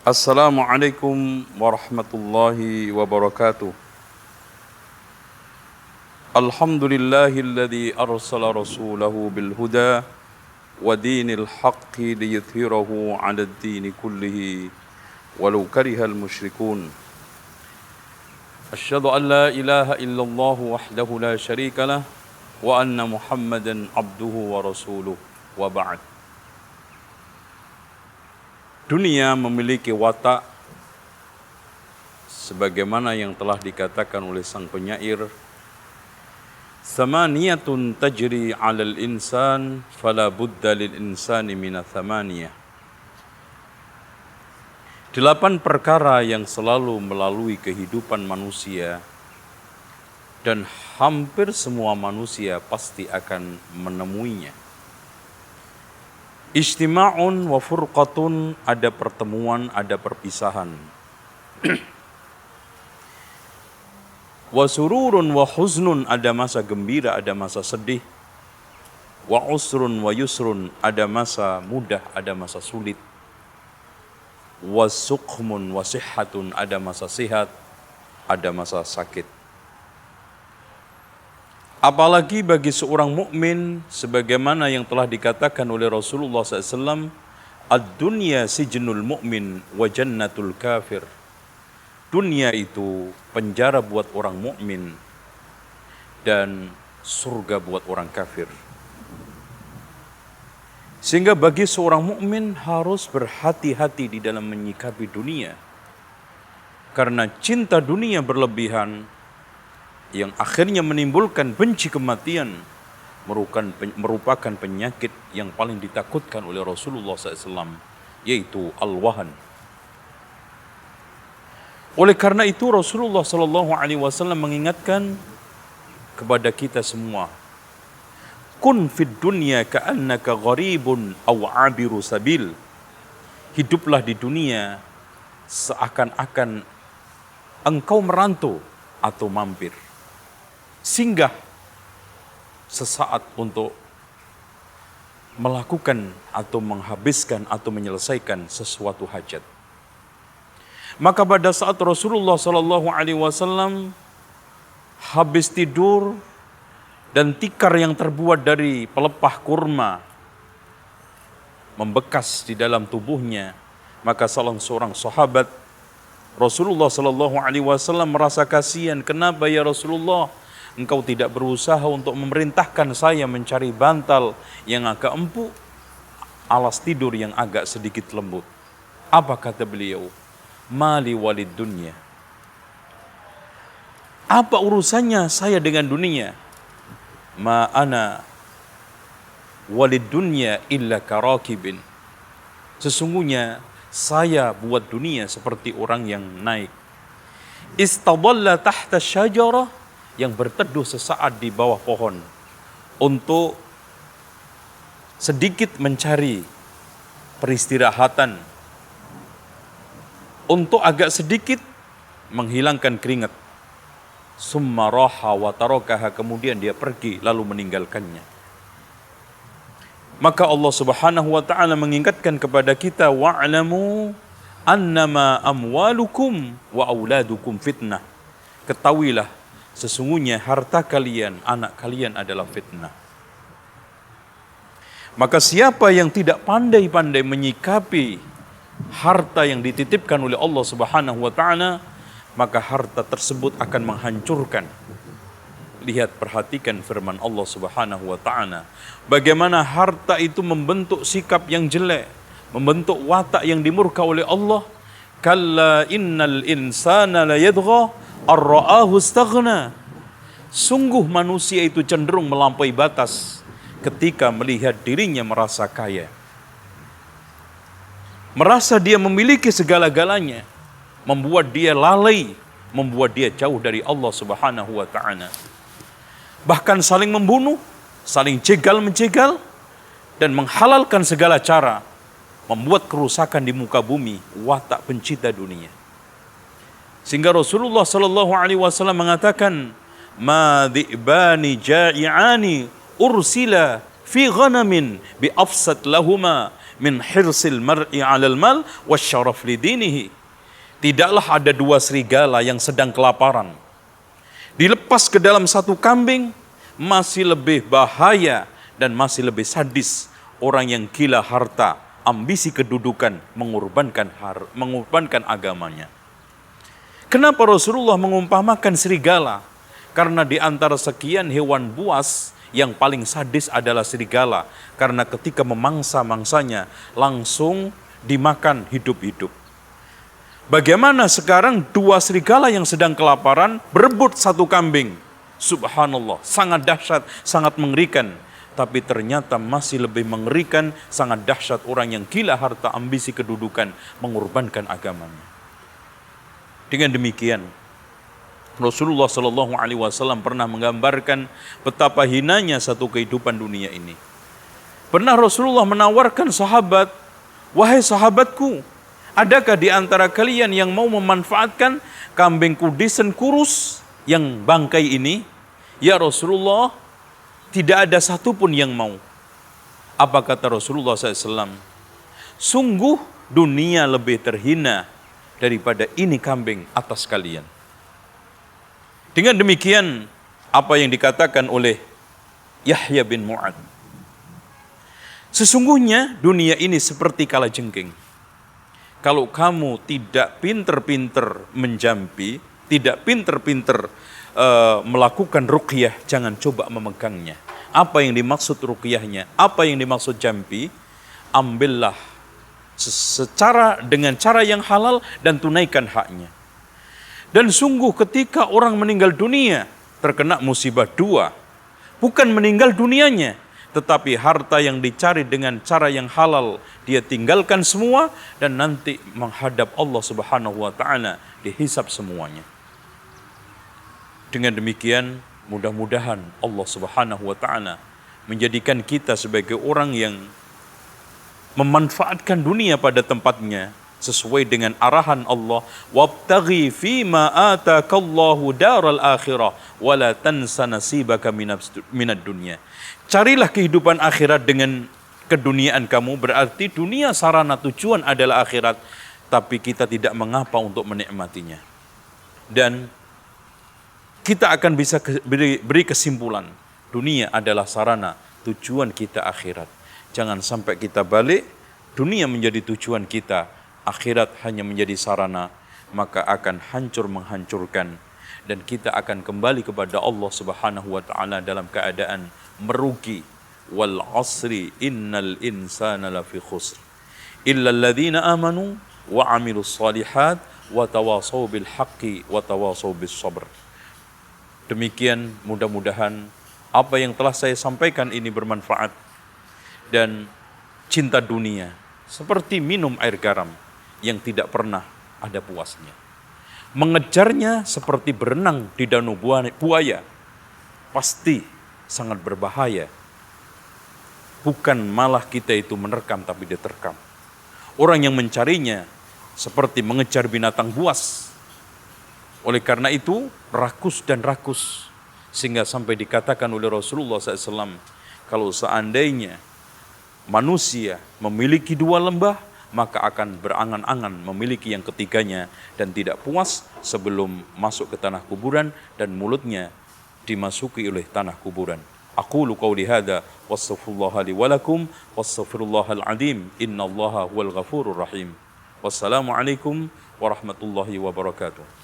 Assalamualaikum warahmatullahi wabarakatuh. Alhamdulillahilladzi arsala rasulahu bil huda wa dinil haqqi liyudhhirahu 'alad dini kullihi walau karihal musyrikun. Asyhadu an la ilaha illallah wahdahu la syarikalah wa anna Muhammadan abduhu wa rasuluh wa ba'd. Dunia memiliki watak sebagaimana yang telah dikatakan oleh sang penyair, "Thamaniyatun tajri 'alal insan fala budda lil insani min thamaniyah." 8 perkara yang selalu melalui kehidupan manusia dan hampir semua manusia pasti akan menemuinya. Istima'un wa furqatun, ada pertemuan, ada perpisahan. Wa sururun wa huznun, ada masa gembira, ada masa sedih. Wa usrun wa yusrun, ada masa mudah, ada masa sulit. Wa suqmun wa sihhatun, ada masa sehat, ada masa sakit. Apalagi bagi seorang mukmin, sebagaimana yang telah dikatakan oleh Rasulullah SAW, ad-dunya sijnul mu'min wa jannatul kafir. Dunia itu penjara buat orang mukmin dan surga buat orang kafir. Sehingga bagi seorang mukmin harus berhati-hati di dalam menyikapi dunia. Karena cinta dunia berlebihan yang akhirnya menimbulkan benci kematian merupakan penyakit yang paling ditakutkan oleh Rasulullah SAW, yaitu al-wahan. Oleh karena itu Rasulullah SAW mengingatkan kepada kita semua, kun fid dunya ka'annaka gharibun aw 'abiru sabil. Hiduplah di dunia seakan-akan engkau merantau atau mampir, singgah sesaat untuk melakukan atau menghabiskan atau menyelesaikan sesuatu hajat. Maka pada saat Rasulullah SAW habis tidur dan tikar yang terbuat dari pelepah kurma membekas di dalam tubuhnya, maka salah seorang sahabat Rasulullah SAW merasa kasihan. Kenapa ya Rasulullah, engkau tidak berusaha untuk memerintahkan saya mencari bantal yang agak empuk, alas tidur yang agak sedikit lembut? Apa kata beliau? Mali walid dunya. Apa urusannya saya dengan dunia? Ma ana walid dunya illa karakibin. Sesungguhnya saya buat dunia seperti orang yang naik. Istadalla tahta syajarah, yang berteduh sesaat di bawah pohon untuk sedikit mencari peristirahatan, untuk agak sedikit menghilangkan keringat. Summa raha wa tarakaha, kemudian dia pergi lalu meninggalkannya. Maka Allah Subhanahu wa taala mengingatkan kepada kita, wa'lamu annama amwalukum wa auladukum fitnah. Ketahuilah sesungguhnya harta kalian, anak kalian adalah fitnah. Maka siapa yang tidak pandai-pandai menyikapi harta yang dititipkan oleh Allah Subhanahu wa taala, maka harta tersebut akan menghancurkan. Lihat, perhatikan firman Allah Subhanahu wa taala, bagaimana harta itu membentuk sikap yang jelek, membentuk watak yang dimurka oleh Allah. Kalla innal insana la yadgha ar-ra'ahu istaghna. Sungguh manusia itu cenderung melampaui batas ketika melihat dirinya merasa kaya, merasa dia memiliki segala-galanya, membuat dia lalai, membuat dia jauh dari Allah Subhanahu wa taala. Bahkan saling membunuh, saling jegal-menjegal, dan menghalalkan segala cara, membuat kerusakan di muka bumi, watak pencinta dunia. Sehingga Rasulullah SAW mengatakan, ma dhi'bani ja'i'ani ursila fi ghanamin bi afsad lahuma min hirsil mar'i 'alal mal wasyaraf lidinihi. Tidaklah ada dua serigala yang sedang kelaparan. Dilepas ke dalam satu kambing masih lebih bahaya dan masih lebih sadis orang yang gila harta, ambisi kedudukan, mengorbankan agamanya. Kenapa Rasulullah mengumpamakan serigala? Karena di antara sekian hewan buas yang paling sadis adalah serigala. Karena ketika memangsa mangsanya langsung dimakan hidup-hidup. Bagaimana sekarang dua serigala yang sedang kelaparan berebut satu kambing? Subhanallah, sangat dahsyat, sangat mengerikan. Tapi ternyata masih lebih mengerikan, sangat dahsyat orang yang gila harta, ambisi kedudukan, mengorbankan agamanya. Dengan demikian, Rasulullah SAW pernah menggambarkan betapa hinanya satu kehidupan dunia ini. Pernah Rasulullah menawarkan sahabat, wahai sahabatku, adakah di antara kalian yang mau memanfaatkan kambing kudisen kurus yang bangkai ini? Ya Rasulullah, tidak ada satupun yang mau. Apa kata Rasulullah SAW? Sungguh dunia lebih terhina daripada ini kambing atas kalian. Dengan demikian, apa yang dikatakan oleh Yahya bin Mu'ad. Sesungguhnya dunia ini seperti kalajengking. Kalau kamu tidak pinter-pinter menjampi, tidak pinter-pinter melakukan ruqyah, jangan coba memegangnya. Apa yang dimaksud ruqyahnya? Apa yang dimaksud jampi? Ambillah dengan cara yang halal dan tunaikan haknya. Dan sungguh ketika orang meninggal dunia terkena musibah dua, bukan meninggal dunianya, tetapi harta yang dicari dengan cara yang halal dia tinggalkan semua dan nanti menghadap Allah Subhanahu wa taala dihisab semuanya. Dengan demikian mudah-mudahan Allah Subhanahu wa taala menjadikan kita sebagai orang yang memanfaatkan dunia pada tempatnya sesuai dengan arahan Allah, wabtaghi fima atakallahu daral akhirah wala tansa nasibaka minad dunya. Carilah kehidupan akhirat dengan keduniaan kamu, berarti dunia sarana tujuan adalah akhirat, tapi kita tidak mengapa untuk menikmatinya. Dan kita akan bisa beri kesimpulan, dunia adalah sarana tujuan kita akhirat. Jangan sampai kita balik, dunia menjadi tujuan kita, akhirat hanya menjadi sarana, maka akan hancur menghancurkan. Dan kita akan kembali kepada Allah Subhanahu wa ta'ala dalam keadaan merugi. Wal asri innal insana lafi khusr. Illa alladhina amanu wa amilus salihat wa tawasaw bil haqqi wa tawasaw bis sabr. Demikian mudah-mudahan apa yang telah saya sampaikan ini bermanfaat. Dan cinta dunia seperti minum air garam yang tidak pernah ada puasnya. Mengejarnya seperti berenang di danau buaya, pasti sangat berbahaya. Bukan malah kita itu menerkam tapi diterkam. Orang yang mencarinya seperti mengejar binatang buas. Oleh karena itu rakus dan rakus. Sehingga sampai dikatakan oleh Rasulullah SAW, kalau seandainya manusia memiliki dua lembah, maka akan berangan-angan memiliki yang ketiganya dan tidak puas sebelum masuk ke tanah kuburan dan mulutnya dimasuki oleh tanah kuburan. Aqulu qawli hadza wastaghfirullaha li wa lakum wastaghfirullahal azim innallaha huwal ghafurur rahim. Wassalamu alaikum warahmatullahi wabarakatuh.